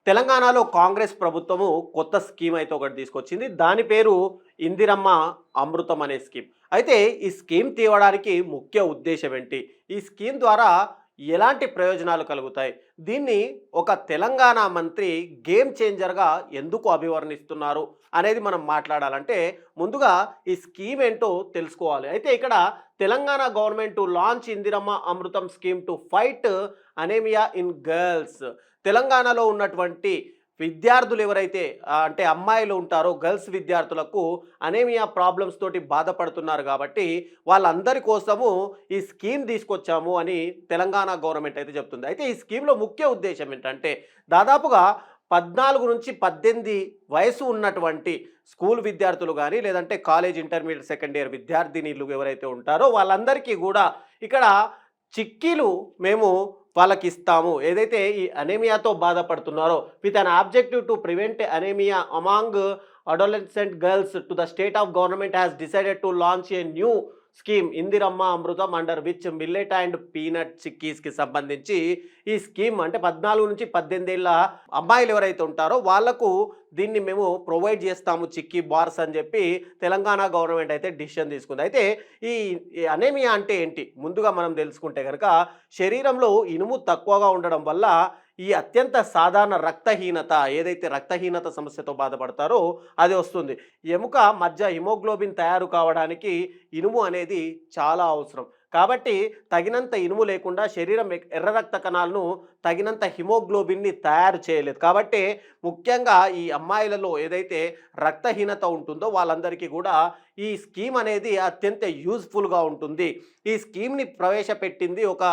తెలంగాణలో కాంగ్రెస్ ప్రభుత్వము కొత్త స్కీమ్ అయితే ఒకటి తీసుకొచ్చింది. దాని పేరు ఇందిరమ్మ అమృతం అనే స్కీమ్. అయితే ఈ స్కీమ్ తేవడానికి ముఖ్య ఉద్దేశ్యం ఏంటి? ఈ స్కీమ్ ద్వారా ఎలాంటి ప్రయోజనాలు కలుగుతాయి? దీన్ని ఒక తెలంగాణ మంత్రి గేమ్ చేంజర్‌గా ఎందుకు అభివర్ణిస్తున్నారు అనేది మనం మాట్లాడాలంటే ముందుగా ఈ స్కీమ్ ఏంటో తెలుసుకోవాలి. అయితే ఇక్కడ Telangana government to launch Indiramma Amrutham scheme to fight anaemia in girls. తెలంగాణలో ఉన్నటువంటి విద్యార్థులు ఎవరైతే అంటే అమ్మాయిలు ఉంటారో గర్ల్స్ విద్యార్థులకు అనేమియా ప్రాబ్లమ్స్ తోటి బాధపడుతున్నారు కాబట్టి వాళ్ళందరి కోసము ఈ స్కీమ్ తీసుకొచ్చాము అని తెలంగాణ గవర్నమెంట్ అయితే చెప్తుంది. అయితే ఈ స్కీమ్లో ముఖ్య ఉద్దేశం ఏంటంటే దాదాపుగా 14 నుంచి 18 వయసు ఉన్నటువంటి స్కూల్ విద్యార్థులు కానీ లేదంటే కాలేజ్ ఇంటర్మీడియట్ సెకండ్ ఇయర్ విద్యార్థినీలు ఎవరైతే ఉంటారో వాళ్ళందరికీ కూడా ఇక్కడ చిక్కీలు మేము వాళ్ళకి ఇస్తాము. ఏదైతే ఈ అనేమియాతో బాధపడుతున్నారో with an objective to prevent anaemia among adolescent girls to the state of government has decided to launch a new scheme Indiramma Amrutham under which millet and peanut చిక్కీస్కి సంబంధించి ఈ స్కీమ్ అంటే 14 నుంచి 18 ఏళ్ళ అమ్మాయిలు ఎవరైతే ఉంటారో వాళ్లకు దీన్ని మేము ప్రొవైడ్ చేస్తాము చిక్కీ బార్స్ అని చెప్పి తెలంగాణ గవర్నమెంట్ అయితే డిసిషన్ తీసుకుంది. అయితే ఈ అనేమియా అంటే ఏంటి ముందుగా మనం తెలుసుకుంటే కనుక శరీరంలో ఇనుము తక్కువగా ఉండడం వల్ల ఈ అత్యంత సాధారణ రక్తహీనత ఏదైతే రక్తహీనత సమస్యతో బాధపడతారో అది వస్తుంది. ఎముక మధ్య హిమోగ్లోబిన్ తయారు కావడానికి ఇనుము అనేది చాలా అవసరం. కాబట్టి తగినంత ఇనుము లేకుండా శరీరం ఎర్ర రక్త కణాలను తగినంత హిమోగ్లోబిన్ని తయారు చేయలేదు. కాబట్టి ముఖ్యంగా ఈ అమ్మాయిలలో ఏదైతే రక్తహీనత ఉంటుందో వాళ్ళందరికీ కూడా ఈ స్కీమ్ అనేది అత్యంత యూజ్ఫుల్గా ఉంటుంది. ఈ స్కీమ్ని ప్రవేశపెట్టింది ఒక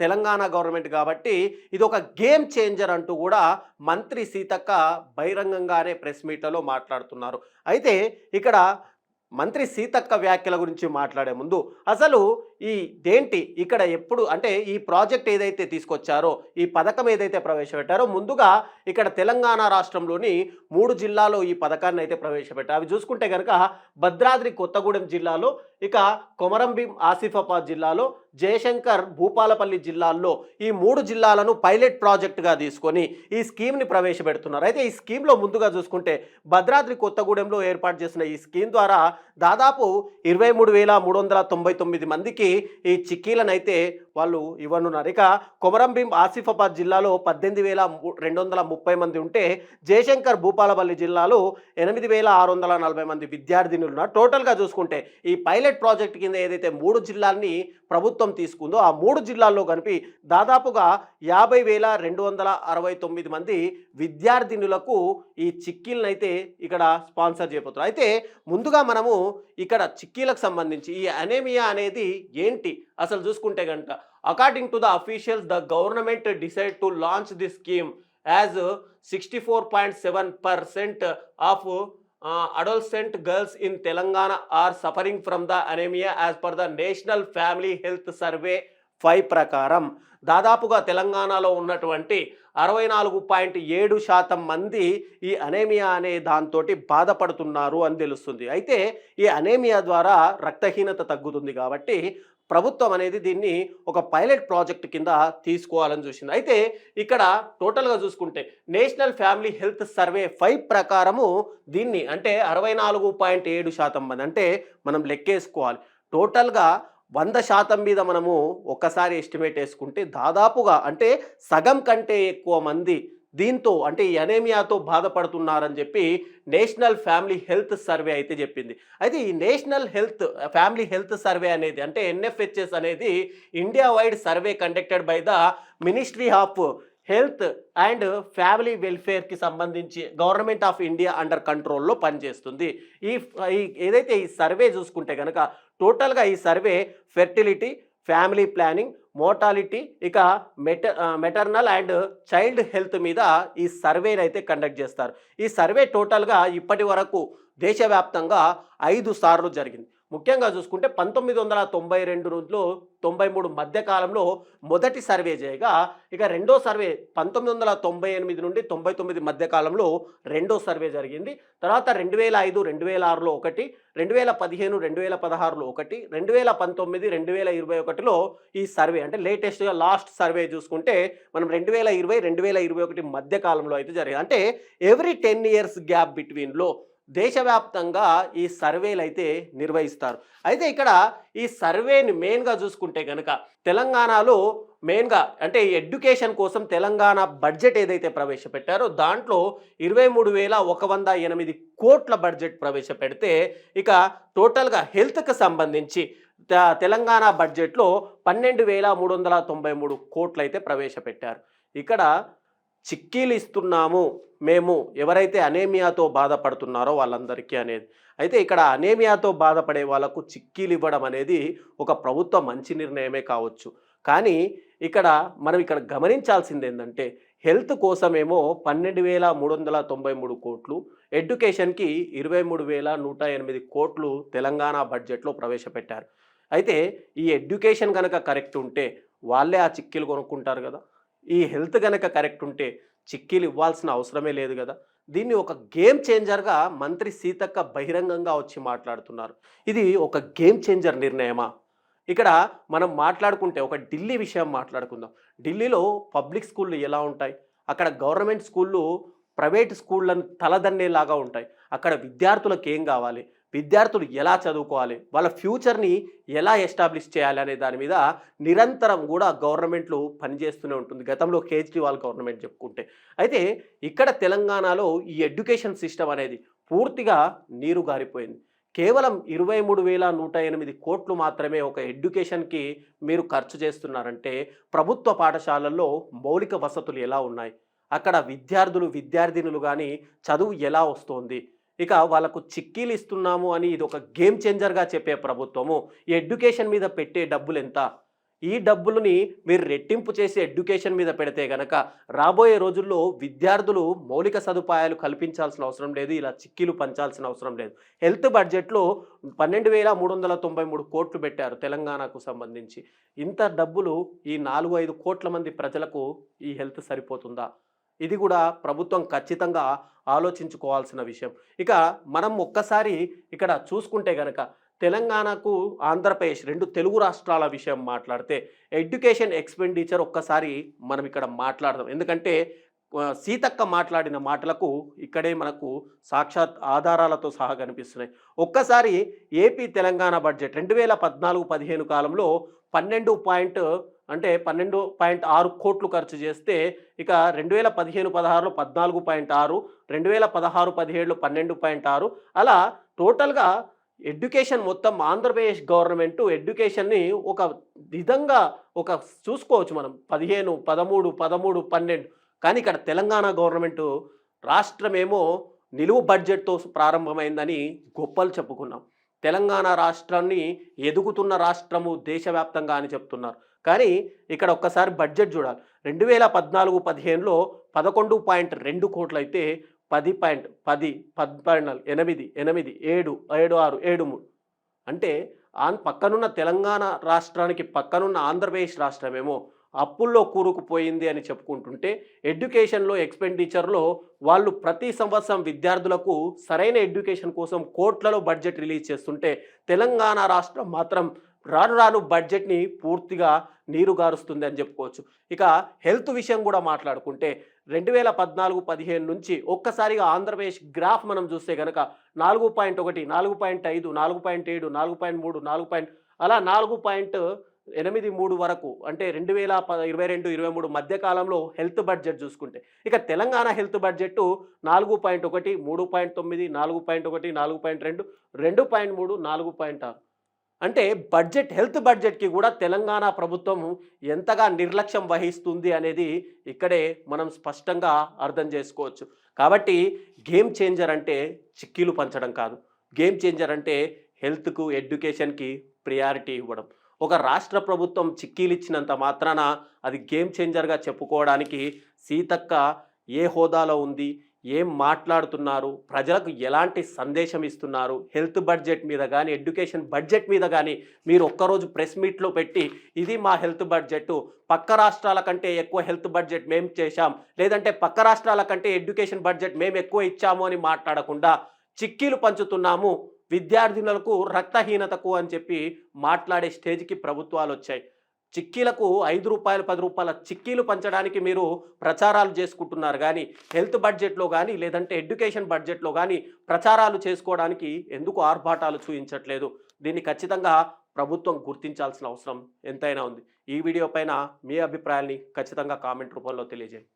తెలంగాణ గవర్నమెంట్ కాబట్టి ఇది ఒక గేమ్ చేంజర్ అంటూ కూడా మంత్రి సీతక్క బహిరంగంగానే ప్రెస్ మీట్లలో మాట్లాడుతున్నారు. అయితే ఇక్కడ మంత్రి సీతక్క వ్యాఖ్యల గురించి మాట్లాడే ముందు అసలు ఈ దేంటి ఇక్కడ ఎప్పుడు అంటే ఈ ప్రాజెక్ట్ ఏదైతే తీసుకొచ్చారో ఈ పథకం ఏదైతే ప్రవేశపెట్టారో ముందుగా ఇక్కడ తెలంగాణ రాష్ట్రంలోని 3 జిల్లాలో ఈ పథకాన్ని అయితే ప్రవేశపెట్టారు. అవి చూసుకుంటే కనుక భద్రాద్రి కొత్తగూడెం జిల్లాలో, ఇక కొమరంభీం ఆసిఫాబాద్ జిల్లాలో, జయశంకర్ భూపాలపల్లి జిల్లాల్లో ఈ 3 జిల్లాలను పైలట్ ప్రాజెక్టుగా తీసుకొని ఈ స్కీమ్ని ప్రవేశపెడుతున్నారు. అయితే ఈ స్కీమ్లో ముందుగా చూసుకుంటే భద్రాద్రి కొత్తగూడెంలో ఏర్పాటు చేసిన ఈ స్కీమ్ ద్వారా దాదాపు 23,399 మందికి ఈ చిక్కీలను అయితే వాళ్ళు ఇవ్వనున్నారు. ఇక కొమరంభీం ఆసిఫాబాద్ జిల్లాలో 18,230 మంది ఉంటే జయశంకర్ భూపాలపల్లి జిల్లాలో 8,640 మంది విద్యార్థినులు ఉన్నారు. టోటల్గా చూసుకుంటే ఈ పైలట్ ప్రాజెక్ట్ కింద ఏదైతే 3 జిల్లాల్ని ప్రభుత్వం తీసుకుందో ఆ 3 జిల్లాల్లో కలిపి దాదాపుగా 50,269 మంది విద్యార్థినులకు ఈ చిక్కీలను అయితే ఇక్కడ స్పాన్సర్ చేయబోతున్నారు. అయితే ముందుగా మనము ఇక్కడ చిక్కీలకు సంబంధించి ఈ అనేమియా అనేది ఏంటి అసలు చూసుకుంటే కనుక according to the officials the government decide to launch this scheme as 64.7% of adolescent girls in Telangana are suffering from the anemia as per the National Family Health Survey 5 ప్రకారం దాదాపుగా తెలంగాణలో ఉన్నటువంటి 64.7% మంది ఈ అనేమియా అనే దాంతో బాధపడుతున్నారు అని తెలుస్తుంది. అయితే ఈ అనేమియా ద్వారా రక్తహీనత తగ్గుతుంది కాబట్టి ప్రభుత్వం అనేది దీన్ని ఒక పైలట్ ప్రాజెక్ట్ కింద తీసుకోవాలని చూసింది. అయితే ఇక్కడ టోటల్గా చూసుకుంటే నేషనల్ ఫ్యామిలీ హెల్త్ సర్వే 5 ప్రకారము దీన్ని అంటే 64.7% మంది అంటే మనం లెక్కేసుకోవాలి. టోటల్గా 100% మీద మనము ఒక్కసారి ఎస్టిమేట్ వేసుకుంటే దాదాపుగా అంటే సగం కంటే ఎక్కువ మంది దీంతో అంటే ఈ అనేమియాతో బాధపడుతున్నారని చెప్పి నేషనల్ ఫ్యామిలీ హెల్త్ సర్వే అయితే చెప్పింది. అయితే ఈ నేషనల్ ఫ్యామిలీ హెల్త్ సర్వే అనేది అంటే ఎన్ఎఫ్హెచ్ఎస్ అనేది India wide survey conducted by the ministry of health and family వెల్ఫేర్కి సంబంధించి గవర్నమెంట్ ఆఫ్ ఇండియా అండర్ కంట్రోల్లో పనిచేస్తుంది. ఈ ఏదైతే ఈ సర్వే చూసుకుంటే కనుక టోటల్గా ఈ survey fertility, family planning, mortality, ఇక మెటర్నల్ అండ్ చైల్డ్ హెల్త్ మీద ఈ సర్వేని అయితే కండక్ట్ చేస్తారు. ఈ సర్వే టోటల్గా ఇప్పటి వరకు దేశవ్యాప్తంగా 5 సార్లు జరిగింది. ముఖ్యంగా చూసుకుంటే 1992లో 93 మధ్య కాలంలో మొదటి సర్వే చేయగా, ఇక రెండో సర్వే 1998 నుండి 99 మధ్య కాలంలో రెండో సర్వే జరిగింది. తర్వాత 2005, 2006లో ఒకటి, 2015, 2016లో ఒకటి, 2019, 2021లో ఈ సర్వే అంటే లేటెస్ట్‌గా లాస్ట్ సర్వే చూసుకుంటే మనం 2020, 2021 మధ్య కాలంలో అయితే జరిగింది. అంటే ఎవ్రీ 10 ఇయర్స్ గ్యాప్ బిట్వీన్‌లో దేశవ్యాప్తంగా ఈ సర్వేలైతే నిర్వహిస్తారు. అయితే ఇక్కడ ఈ సర్వేని మెయిన్‌గా చూసుకుంటే గనక తెలంగాణలో మెయిన్‌గా అంటే ఎడ్యుకేషన్ కోసం తెలంగాణ బడ్జెట్ ఏదైతే ప్రవేశపెట్టారో దాంట్లో 23,108 కోట్ల బడ్జెట్ ప్రవేశపెడితే, ఇక టోటల్‌గా హెల్త్‌కి సంబంధించి తెలంగాణ బడ్జెట్‌లో 12,393 కోట్లయితే ప్రవేశపెట్టారు. ఇక్కడ చిక్కీలు ఇస్తున్నాము మేము ఎవరైతే అనేమియాతో బాధపడుతున్నారో వాళ్ళందరికీ అనేది. అయితే ఇక్కడ అనేమియాతో బాధపడే వాళ్ళకు చిక్కీలు ఇవ్వడం అనేది ఒక ప్రభుత్వ మంచి నిర్ణయమే కావచ్చు. కానీ మనం గమనించాల్సింది ఏందంటే హెల్త్ కోసమేమో 12,393 కోట్లు, ఎడ్యుకేషన్‌కి 23,108 కోట్లు తెలంగాణ బడ్జెట్‌లో ప్రవేశపెట్టారు. అయితే ఈ ఎడ్యుకేషన్ గనక కరెక్ట్ ఉంటే వాళ్ళే ఆ చిక్కీలు కొనుక్కుంటారు కదా! ఈ హెల్త్ గనక కరెక్ట్ ఉంటే చిక్కీలు ఇవ్వాల్సిన అవసరమే లేదు కదా! దీన్ని ఒక గేమ్ చేంజర్‌గా మంత్రి సీతక్క బహిరంగంగా వచ్చి మాట్లాడుతున్నారు. ఇది ఒక గేమ్ చేంజర్ నిర్ణయమా? ఇక్కడ మనం మాట్లాడుకుంటే ఒక ఢిల్లీ విషయం మాట్లాడుకుందాం. ఢిల్లీలో పబ్లిక్ స్కూళ్ళు ఎలా ఉంటాయి? అక్కడ గవర్నమెంట్ స్కూళ్ళు ప్రైవేట్ స్కూళ్ళను తలదన్నేలాగా ఉంటాయి. అక్కడ విద్యార్థులకు ఏం కావాలి? విద్యార్థులు ఎలా చదువుకోవాలి? వాళ్ళ ఫ్యూచర్‌ని ఎలా ఎస్టాబ్లిష్ చేయాలి అనే దాని మీద నిరంతరం కూడా గవర్నమెంట్లు పనిచేస్తూనే ఉంటుంది. గతంలో కేజ్రీవాల్ గవర్నమెంట్ చెప్పుకుంటే. అయితే ఇక్కడ తెలంగాణలో ఈ ఎడ్యుకేషన్ సిస్టమ్ అనేది పూర్తిగా నీరు గారిపోయింది. కేవలం 23,108 కోట్లు మాత్రమే ఒక ఎడ్యుకేషన్‌కి మీరు ఖర్చు చేస్తున్నారంటే ప్రభుత్వ పాఠశాలల్లో మౌలిక వసతులు ఎలా ఉన్నాయి? అక్కడ విద్యార్థినులు గాని చదువు ఎలా వస్తోంది? ఇక వాళ్ళకు చిక్కీలు ఇస్తున్నాము అని ఇది ఒక గేమ్ చేంజర్‌గా చెప్పే ప్రభుత్వము ఈ ఎడ్యుకేషన్ మీద పెట్టే డబ్బులెంత? ఈ డబ్బులని మీరు రెట్టింపు చేసి ఎడ్యుకేషన్ మీద పెడితే గనక రాబోయే రోజుల్లో విద్యార్థులు మౌలిక సదుపాయాలు కల్పించాల్సిన అవసరం లేదు. ఇలా చిక్కీలు పంచాల్సిన అవసరం లేదు. హెల్త్ బడ్జెట్‌లో 12,393 కోట్లు పెట్టారు తెలంగాణకు సంబంధించి. ఇంత డబ్బులు ఈ 4, 5 కోట్ల మంది ప్రజలకు ఈ హెల్త్ సరిపోతుందా? ఇది కూడా ప్రభుత్వం ఖచ్చితంగా ఆలోచించుకోవాల్సిన విషయం. ఇక మనం ఒక్కసారి ఇక్కడ చూసుకుంటే గనక తెలంగాణకు, ఆంధ్రప్రదేశ్ 2 తెలుగు రాష్ట్రాల విషయం మాట్లాడితే ఎడ్యుకేషన్ ఎక్స్‌పెండిచర్ ఒక్కసారి మనం ఇక్కడ మాట్లాడదాం. ఎందుకంటే సీతక్క మాట్లాడిన మాటలకు ఇక్కడే మనకు సాక్షాత్ ఆధారాలతో సహా కనిపిస్తున్నాయి. ఒక్కసారి ఏపీ తెలంగాణ బడ్జెట్ 2014-15 కాలంలో 12.6 కోట్లు ఖర్చు చేస్తే, ఇక 2015-16లో 14.6, 2016-17లో 12.6, అలా టోటల్‌గా ఎడ్యుకేషన్ మొత్తం ఆంధ్రప్రదేశ్ గవర్నమెంట్ ఎడ్యుకేషన్‌ని ఒక విధంగా చూసుకోవచ్చు మనం 15, 13, 13, 12. కానీ ఇక్కడ తెలంగాణ గవర్నమెంటు రాష్ట్రమేమో నిలువు బడ్జెట్‌తో ప్రారంభమైందని గొప్పలు చెప్పుకున్నాం. తెలంగాణ రాష్ట్రాన్ని ఎదుగుతున్న రాష్ట్రము దేశవ్యాప్తంగా అని చెప్తున్నారు. కానీ ఇక్కడ ఒక్కసారి బడ్జెట్ చూడాలి. 2014-15లో 11.2 కోట్లయితే 10.10, 10.8, 8, 7, 7.6, 7.3 అంటే పక్కనున్న తెలంగాణ రాష్ట్రానికి పక్కనున్న ఆంధ్రప్రదేశ్ రాష్ట్రమేమో అప్పుల్లో కూరుకుపోయింది అని చెప్పుకుంటుంటే, ఎడ్యుకేషన్‌లో ఎక్స్‌పెండిచర్‌లో వాళ్ళు ప్రతి సంవత్సరం విద్యార్థులకు సరైన ఎడ్యుకేషన్ కోసం కోట్లలో బడ్జెట్ రిలీజ్ చేస్తుంటే, తెలంగాణ రాష్ట్రం మాత్రం రాను రాను బడ్జెట్‌ని పూర్తిగా నీరుగారుస్తుంది అని చెప్పుకోవచ్చు. ఇక హెల్త్ విషయం కూడా మాట్లాడుకుంటే 2014-15 నుంచి ఒక్కసారిగా ఆంధ్రప్రదేశ్ గ్రాఫ్ మనం చూస్తే గనక 4.1, 4.5, 4.7, 4.3, 4 అలా 4.83 వరకు, అంటే 2022-23 మధ్య కాలంలో హెల్త్ బడ్జెట్ చూసుకుంటే, ఇక తెలంగాణ హెల్త్ బడ్జెట్ 4.1, 3.9, 4.1, 4.2, 2.3, 4.6. అంటే హెల్త్ బడ్జెట్‌కి కూడా తెలంగాణ ప్రభుత్వం ఎంతగా నిర్లక్ష్యం వహిస్తుంది అనేది ఇక్కడే మనం స్పష్టంగా అర్థం చేసుకోవచ్చు. కాబట్టి గేమ్ చేంజర్ అంటే చిక్కీలు పంచడం కాదు. గేమ్ చేంజర్ అంటే హెల్త్‌కు, ఎడ్యుకేషన్‌కి ప్రియారిటీ ఇవ్వడం. ఒక రాష్ట్ర ప్రభుత్వం చిక్కీలు ఇచ్చినంత మాత్రాన అది గేమ్ చేంజర్‌గా చెప్పుకోవడానికి సీతక్క ఏ హోదాలో ఉంది? ఏం మాట్లాడుతున్నారు, ప్రజలకు ఎలాంటి సందేశం ఇస్తున్నారు, హెల్త్ బడ్జెట్ మీద కానీ ఎడ్యుకేషన్ బడ్జెట్ మీద కానీ మీరు ఒక్కరోజు ప్రెస్ మీట్లో పెట్టి ఇది మా హెల్త్ బడ్జెట్, పక్క రాష్ట్రాల కంటే ఎక్కువ హెల్త్ బడ్జెట్ మేము చేశాం, లేదంటే పక్క రాష్ట్రాల కంటే ఎడ్యుకేషన్ బడ్జెట్ మేము ఎక్కువ ఇచ్చాము అని మాట్లాడకుండా చిక్కీలు పంచుతున్నాము విద్యార్థినులకు రక్తహీనతకు అని చెప్పి మాట్లాడే స్టేజ్కి ప్రభుత్వాలు వచ్చాయి. చిక్కీలకు రూ. 5 రూ. 10 చిక్కీలు పంచడానికి మీరు ప్రచారాలు చేసుకుంటున్నారు కానీ హెల్త్ బడ్జెట్లో కానీ లేదంటే ఎడ్యుకేషన్ బడ్జెట్లో కానీ ప్రచారాలు చేసుకోవడానికి ఎందుకు ఆర్భాటాలు చూపించట్లేదు? దీన్ని ఖచ్చితంగా ప్రభుత్వం గుర్తించాల్సిన అవసరం ఎంతైనా ఉంది. ఈ వీడియో పైన మీ అభిప్రాయాల్ని ఖచ్చితంగా కామెంట్ రూపంలో తెలియజేయండి.